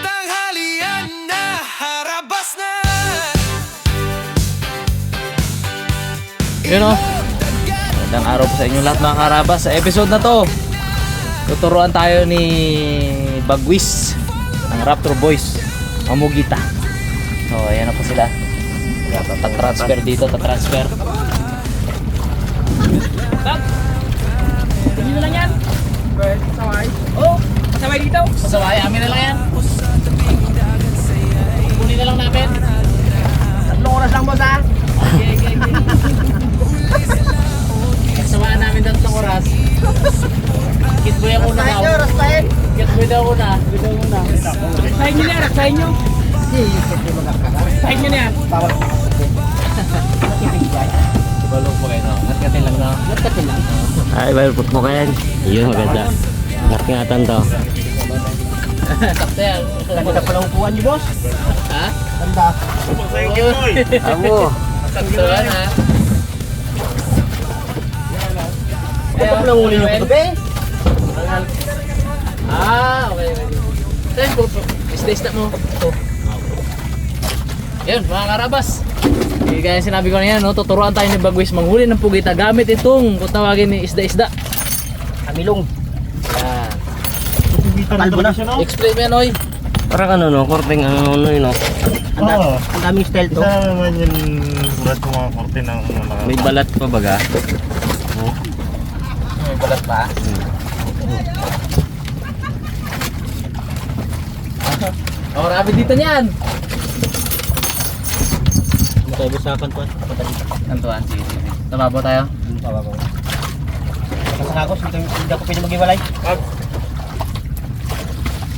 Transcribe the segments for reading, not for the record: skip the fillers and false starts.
Tanghalian na, harabas na. Yun o. Magandang araw po sa inyo lahat mga karabas. Sa episode na to, tuturuan tayo ni Bagwis ng Raptor Boys, Mamugita. So ayan na po sila. Tatransfer dito, tatransfer. Bag! Dito lang yan. Pasaway. Oh, pasaway dito. Pasaway, amin na lang yan. Kunin na lang namin. 3 oras lang boss ha. Okay. Sawaan namin 3 oras. Kitboy ako na daw. Kitboy daw una. Rasahin nyo na, rasahin nyo. Rasahin nyo na yan. Balong po kayo, no? Ngatkatin lang, no? Ngatkatin lang. Ay, balpot mo kayan. Yun, maganda. Ngat-ngatan to. Sakto yan. Ganda pala upuan niyo, boss. Ha? Ganda. Thank you. Amo. Sakto yan, ha? Ganda pala uli niyo ito, be. Ah, okay. Saan po? Isda mo. Ito. Yun, mga karabas. Kaya sinabi ko na yan, no? Tuturuan tayo ni Bagwis manghuli ng pugita gamit itong kung tawagin ni isda-isda. Amilong. Yan. Kalbo na. Explain mo yan, oy. Parang ano, no? Korting ano, no? Ang daming style to. Isa naman yung bulat ng mga korte ng mga May balat pa baga. May balat pa. Oh, rabi dito niyan. Tayo sa kantuan. Kantuan, sige. Tababaw tayo. Pababaw. Kasangagos, hindi ako pwede mag-iwalay.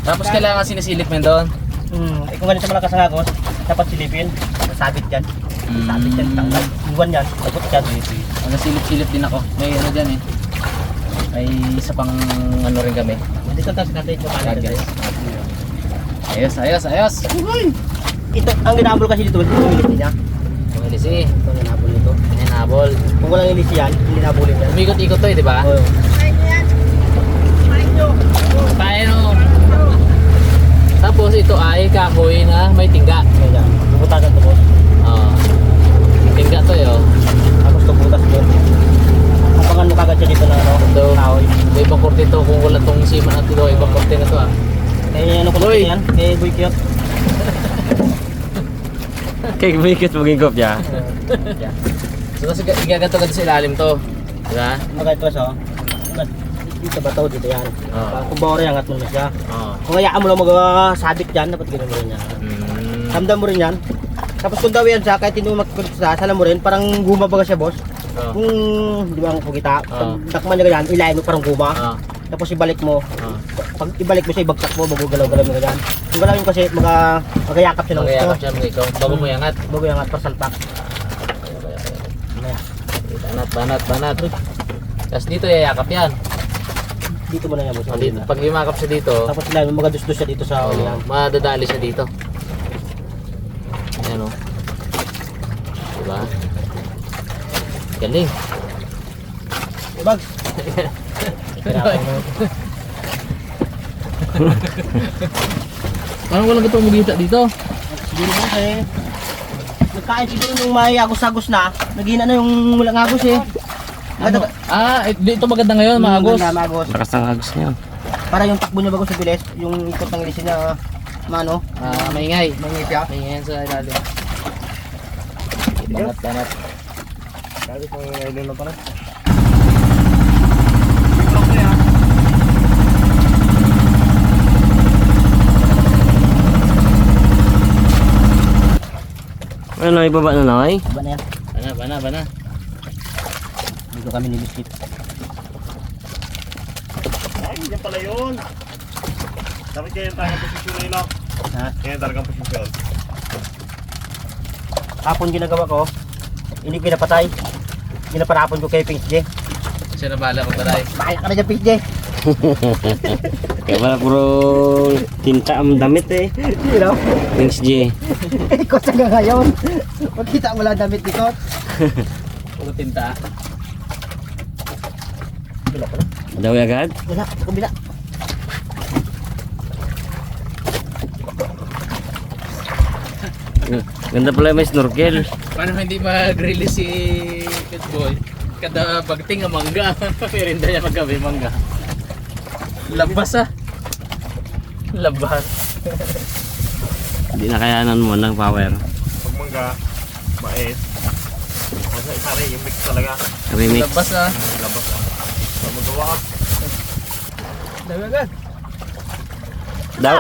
Tapos kailangan sinisilip mo yun doon. Kung ganito mga kasangagos, dapat silipin. Sabit yan. Sabit yan, tanggal. Iwan yan, lagot yan. Nagsilip-silip din ako. May ano dyan eh. May isa pang ano rin kami. Dito tayo sa kanto, Guys. Ayos. ito, ang ginabol kasi dito, yung ilisi niya. Yung ilisi. Ito ang ginabol nito. Hinabol. Kung walang ilisi yan, hindi nabulin yan. Umikot-ikot to eh, di ba? Oo. Paano? Tapos ito ay kahoy na may tingga. Kaya, bubutasan to, boss. Oo. Tingga to yo. Tapos ito butas din. Kapangan mo kagad siya dito na ano, Ito. kahoy. May ibang korte to kung wala tong sima na to. Ibang korte na to ah. Eh, ano ko Boy. yan? Eh, boy cute. Kaya bikit maging kopya. So kasi igagato-gato sa ilalim to. Di ba? Mga ito so. Dito ba to? Dito yan. Oo. Kung bawari, angat mo na siya. Oo. Kung hayaan mo lang mag-sabit dyan, dapat gano'n mo rin yan. Ramdam mo rin yan. Tapos kung daw yan siya, kahit hindi mo magkakita, salam mo rin, parang guma baga siya, boss. Oo. Kung, di ba ang pagkita, Oo. takman niya ganyan, ilayin mo parang guma. Oo. Tapos ibalik mo. Oo. Pag ibalik mo siya, ibagsak mo, bago galaw-galaw mo ganyan. Kung galawin kasi, magayakap siya ng gusto. Magayakap siya mga ikaw. Bago mo yangat. Bago yangat, parsalpak. Banat. Tapos dito yayakap yan. Dito mo na yan, boss. O, dito, pag yumakap siya dito, Tapos ilayin mo, magadus-dus siya dito sa oh, ulihan. madadali siya dito. Ayan o. Diba? Galing. Bag! Parang walang gatong magita dito. Siguro mo kasi nagkain siguro nung may agos-agos na, naghina na yung walang agos eh. Ano? Dito maganda ngayon, mga agos. Magos. Lakas ng agos niya. Para yung takbo niya bago sa bilis, yung ikot ng ilisi niya, mano, Maingay. mangay siya. Maingay sa ilalim. Banat. Sabi kung ngayon na pala. Ano, ibaba na na, ay? Ba na yan? Bana. Dito kami ni Biskit. Ay, yan pala yun. Dapat kaya yung talagang posisyon na yun, no? Ha? Kaya yung talagang posisyon. Hapon ginagawa ko, hindi pinapatay. Ginapanapon ko kay Pink J. Siya na bahala ko taray. Bahala ka na dyan, Pink J. Kaya pala puro tinta ang damit eh. You know? Thanks, G. Ikot hanggang ngayon. Magkita mo lang damit ikot. Puro tinta. Dawi agad? Wala, sa kabila. Ganda pala may snorkel. Paano hindi mag-release si Kid Boy? Kada bagting ang mangga. Merinda niya paggabi mangga. Labas ah. Labas. Hindi na kayanan mo ng power. Pag mangga, mais. Kasi isari, yung mix talaga. Remix. Labas ah. Labas ah. Sa magawa ka. Dami agad. Daw.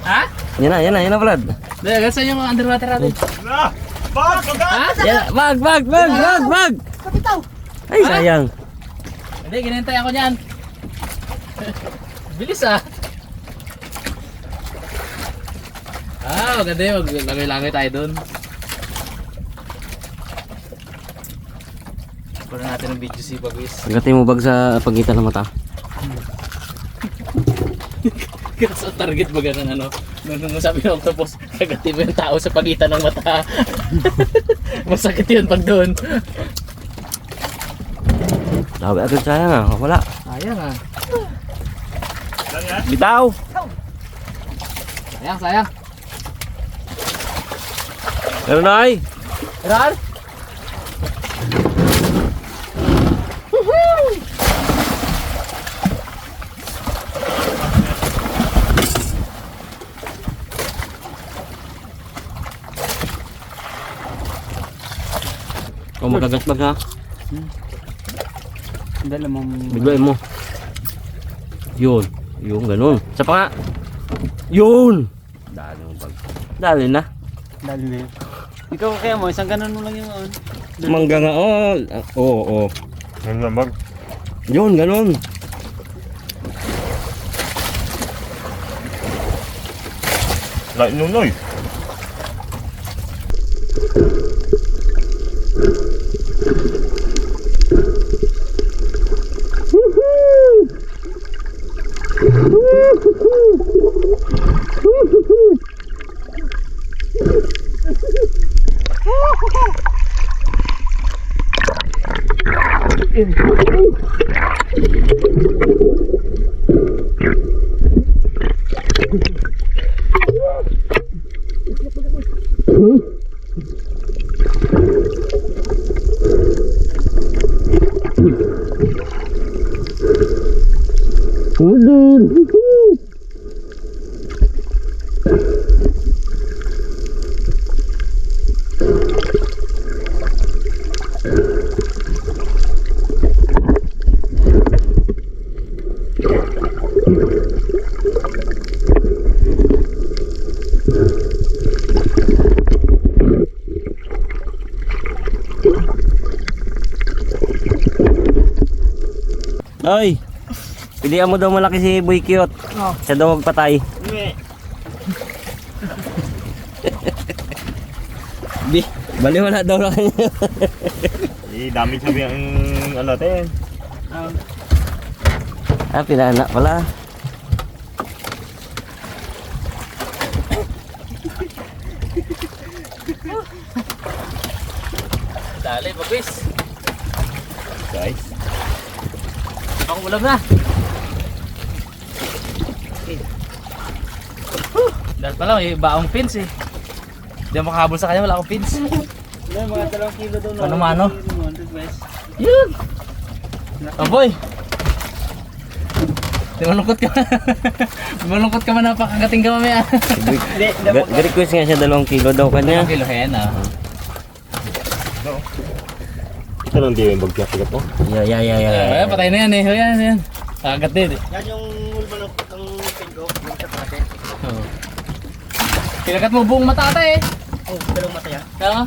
Ha? Yan na Brad. Dami agad saan yung underwater natin? Na! Bak! Agad! Ha? Yan, wag! Kapitaw. Ay, sayang. Hindi, ginintay ako niyan. Bilis ah. Maganda yun. Maglangoy-langoy tayo dun. Pura natin ng video si Bagwis. Pagkatay mo bag sa pagitan ng mata. Kasi target ba ganun ano? Nung sabi ng octopus, kagatin mo yung tao sa pagitan ng mata. Masakit yun pag doon. Dawi agad sayang ah. Wala. Sayang ah. Lang yan? Bitaw! Sayang. Pero nay! Rar? Kung magagasbag ha, Dala mo. biglayin mo. Yun. Yung ganun. Sa pa nga. Yun! Dali mo bag. Dali na. Dali na yun. Ikaw kaya mo, isang ganun mo lang yung Mangga nga. Oo. Yan lang bag. Yun, ganun. Lain nunoy. Ay! Pilihan mo daw malaki si Boy Cute. Siya daw magpatay. Di, bali wala daw na kanya. Dami sabi ang ano natin. Pinana pala. Dali, Bagwis. Guys. Ako ulam na. Dahil pala, may baong pins eh. Hindi ako makahabol sa kanya, wala akong pins. mga 2 kilo doon. Ano-mano? Yun! Oh boy! Di malungkot ka. Malungkot ka man, napakagating ka mamaya. Request nga siya 2 kilo daw kanya. Kilo hen ah. Ito lang di yung bagyak mo. Yeah. Patay na yan eh. Yan. Kagat din eh. Yan yung ulmanok ng pingo, yung sa pate. Oh. Kinagat mo buong mata ata eh. Oh, dalawang mata yan. Oo.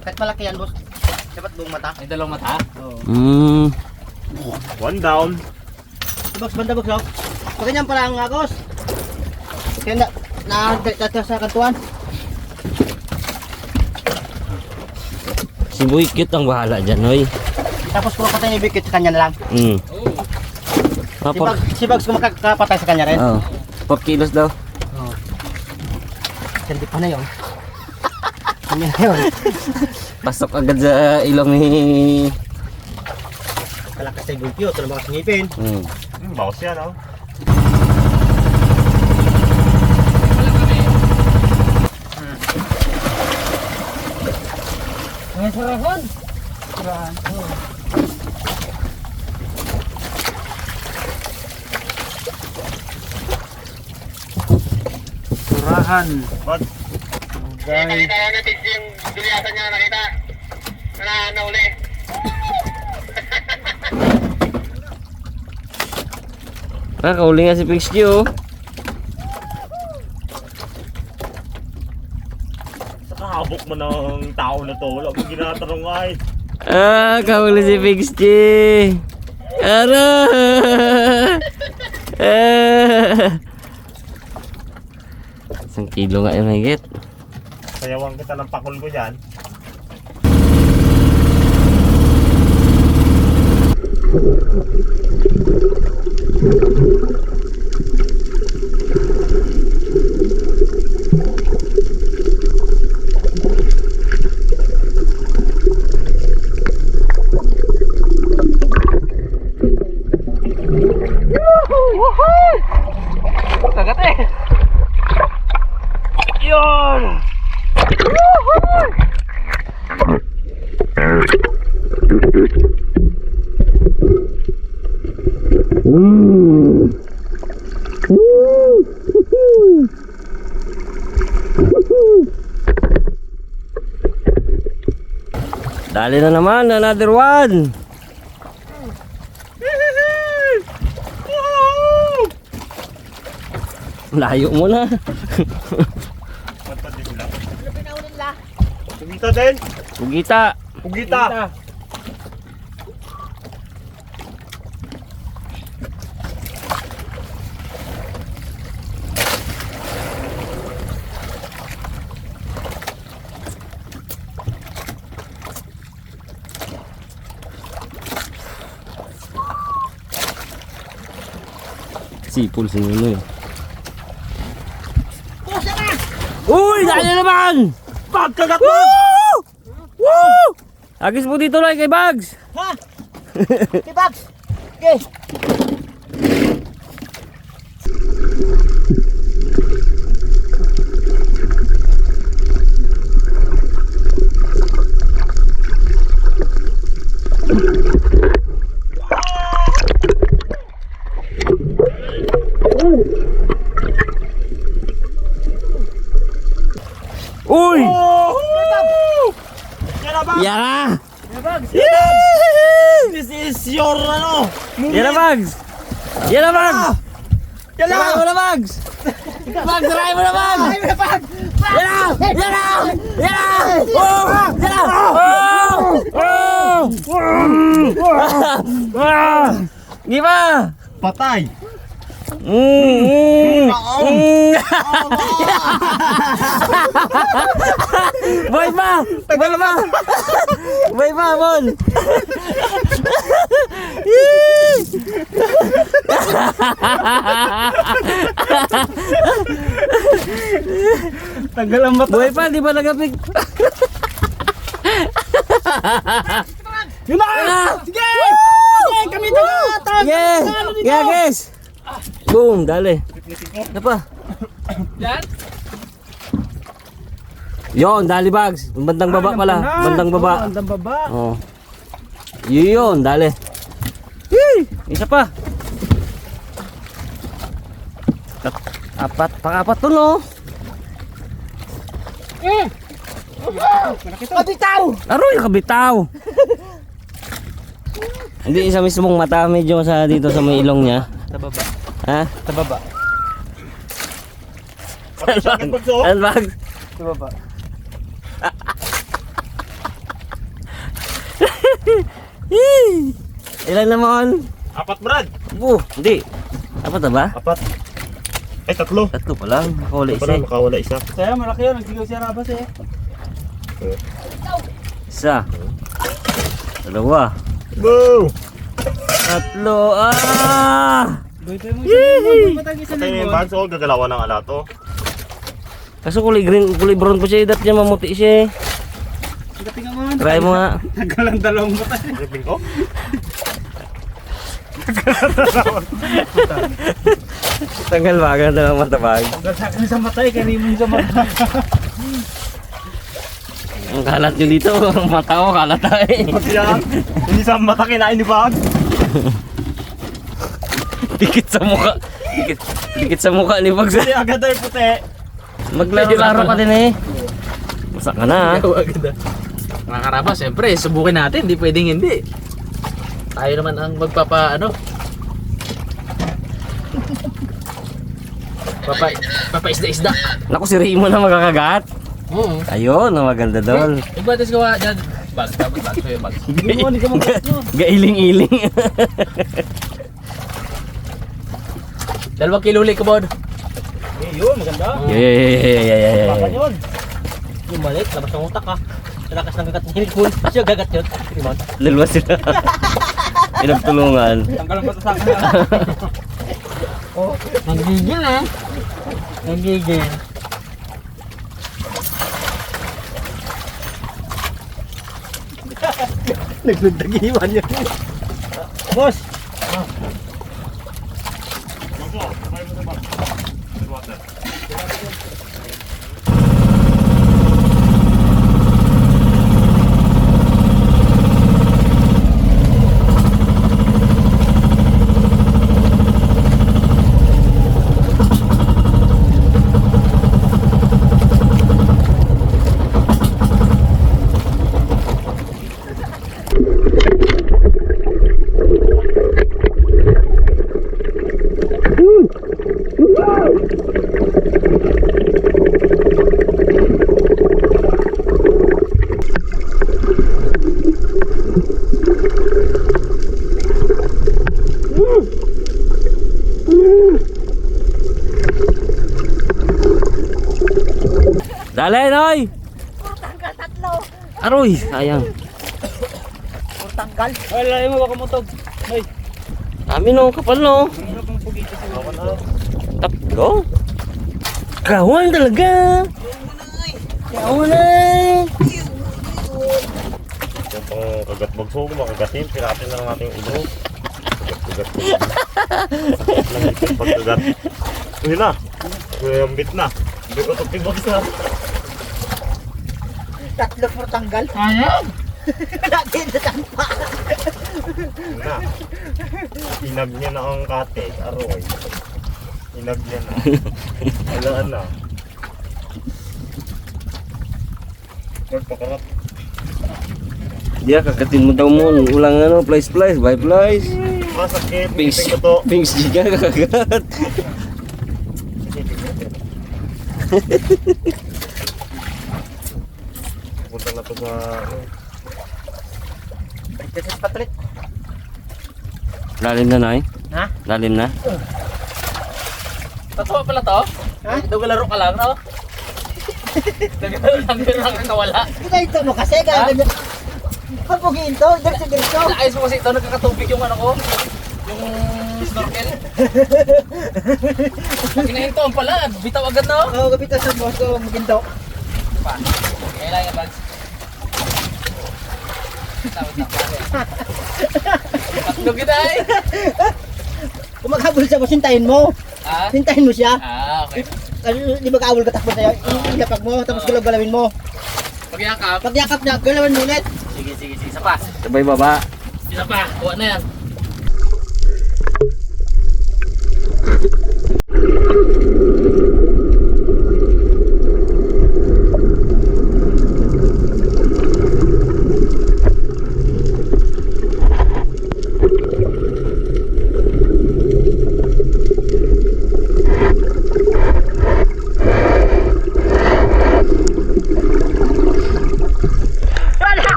Kahit malaki yan, boss. Dapat buong mata. May dalawang mata. Oo. One down. Box, banda box, oh. Pag ganyan pala ang agos. Kaya na sa kantuan. Si Boy Cute ang bahala dyan, oy. Tapos kung patay ni Bikit sa kanya na lang. Oh. Si Bags kung makakapatay sa kanya rin. Oh, 4 kilos daw. Hindi pa na yun. Hindi na yun. Pasok agad sa ilong ni... Kalakas sa gulpyo, ito na mga singipin. Bawas yan, oh. Ang sarahan. Surahan. Bag. Nakita lang natin yung duliasan niya, nakita. Nauli. Kauli nga si Pix Q. Sa kahabok mo ng tao na to. Wala akong ginatanong ay. Kauli si Pix Q. Ara! Isang kilo nga yung higit. Sayawan kita ng pakul ko dyan. Dali na naman, another one. Layo mo na. Matad din sila. Pugita din. Pugita. Pugita. Sipol sa nuno yun. Uy! Dali na naman! Pagkagat mo! Woo! Woo! Agis mo dito lang kay Bags! Ha? Si Bags! Okay. Uy! Yan na ba? Yara! This is your ano? Yara Bags! Yara Bags! Yan Try mo na Bags! Bags, try mo na Bags! Yara! Yara! Yara! Oh! Yara! Oh! Di ba? Patay. Boy pa! Boy pa! Boy pa, Mon! Tagal ang mata. Boy pa, di ba nagapik? Yun na! Sige! Sige! Kami taga! Yeah! Yeah, guys! Boom! Dali! Ano pa? Yon, dali Bags. Bandang baba pala. Bandang baba. Bandang baba. Oh. Yun, dali. Yee! Isa pa. Apat, pang-apat to no. Kabitaw! Aroy, kabitaw. Hindi isa mismong mata, medyo sa dito sa may ilong niya. Sa baba. Ha? Sa baba. Ano Bags? Sa baba. Ilan naman? Apat, Brad. Hindi. Apat na ba? Apat. Ay, tatlo. Tatlo pa lang. Nakawala Ito isa. pala, makawala isa. Kaya malaki yun. Nagsigaw siya rabas eh. Isa. Dalawa. Go! Tatlo. Ah! Patay na yung bags, oh, gagalawan ng alato. Kaso kulay green, kulay brown pa siya. Idat niya mamuti siya. Try mo nga. Ripin ko? Tanggal ba? Ganda lang matabag. Sa matay, kanimo sa mata. Ang kalat nyo dito. Ang mata ko kalat tayo. Yan. Hindi sa mata kinain ni bag. Dikit sa mukha. Dikit sa mukha ni Bags. Hindi agad ay puti. Maglaro-laro ka din eh. Masak ka na. Mga karabas, siyempre, subukin natin. Hindi pwedeng hindi. Tayo naman ang Papa-isda-isda. Naku, si Rimo na makakagat. Oo. Ayun, ang maganda doon. Ibatis gawa dyan. Bags, dapat bags. So yung bags. Gailing-iling. 2 kilo ulit ka, Bod. Yun, maganda. Yeah. Baka yun. Yung malik, labas ng utak ha. Talakas ng gagat ni Cool. Siya gagat yun. Rimon. Dalawa sila. Pinagtulungan. Tanggal ang sa akin. Oh, nanggigil eh. Nanggigil. Naglundag-iwan yun. Boss! Dali, Noy! Aroy, sayang. Tanggal. Wala mo baka mutog. Hoy. Dami no, kapal no. Tatlo. Kawan talaga. Kawan na. Yung pang kagat bagsog, makagatin. Piratin na lang natin yung ulo. Kagat. Nangipit pagkagat. Uy na. Kuyambit na. Hindi ko ito tibags na. Tatlo for tanggal. Ayan. Natin sa tampa. Na. Inag niya na ang kate. Aroy. Inag niya na. Alaan na. Magpakarat. Dia kakatin mo daw mo. Ulang ano, plies, bye plies. Masakit. Pings, Ipin ko to. pings juga kakagat. Punta na to sa... Just patrit. Lalim na, Nay? Ha? Lalim na? Totoo pala to? Ha? Nagalaro ka lang, no? Nagalaro lang, pero nakakawala. Kita ito mo kasi gagawin. Pagpugin to, dirso. Naayos mo kasi ito, nagkakatubig yung ano ko. Yung snorkel. Pag kinahintoan pala, bitaw agad, no? Oo, gabita sa boss ko, maginto. Pa. Kailangan yung bags. Tatlog kita eh. Kung maghabol sa boss, hintayin mo. Ah? Hintayin mo siya. Ah, okay. Kasi di ba kaawol ka takbo sa'yo? Ilapag mo, tapos galaw-galawin mo. Pagyakap. Pag yakap niya, galawin mo ulit. Sige. Isa pa. Sabay baba. Isa pa. Kuha na yan.